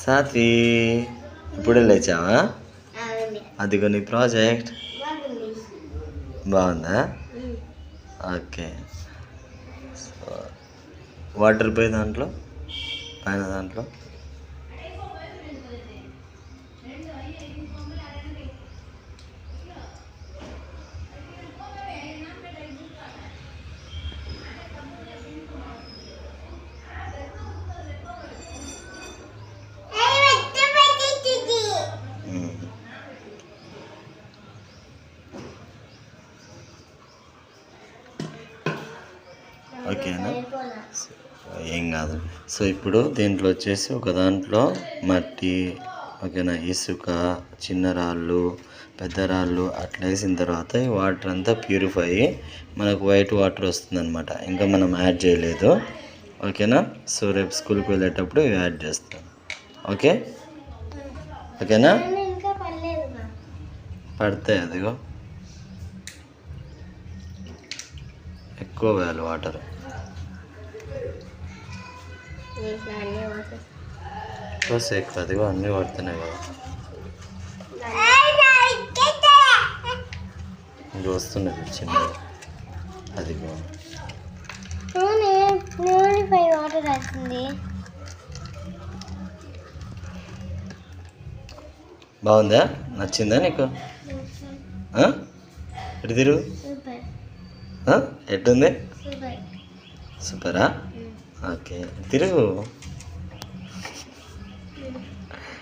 సాత్వి ఇప్పుడే లేచావా? అదిగో నీ ప్రాజెక్ట్ బాగుందా? ఓకే. వాటర్ పోయి దాంట్లో పైన దాంట్లో ఓకేనా? ఏం కాదు. సో ఇప్పుడు దీంట్లో వచ్చేసి ఒక దాంట్లో మట్టి, ఓకేనా, ఇసుక, చిన్న రాళ్ళు, పెద్ద రాళ్ళు అట్లా వేసిన తర్వాత ఈ వాటర్ అంతా ప్యూరిఫై అయ్యి మనకు వైట్ వాటర్ వస్తుందన్నమాట. ఇంకా మనం యాడ్ చేయలేదు, ఓకేనా? సో రేపు స్కూల్కి వెళ్ళేటప్పుడు ఇవి యాడ్ చేస్తాం. ఓకే ఓకేనా? పడతాయి, అదిగో ఎక్కువ వేయాలి వాటర్. ఎక్కువ అదిగో అన్నీ పడుతున్నాయి కదా. ఇది వస్తున్నది చిన్నది, అదిగో వాటర్ వస్తుంది. బాగుందా? నచ్చిందా నీకు? ఎటు తిరుగు, ఎట్టుంది? సూపరా? ఓకే తిరుగు.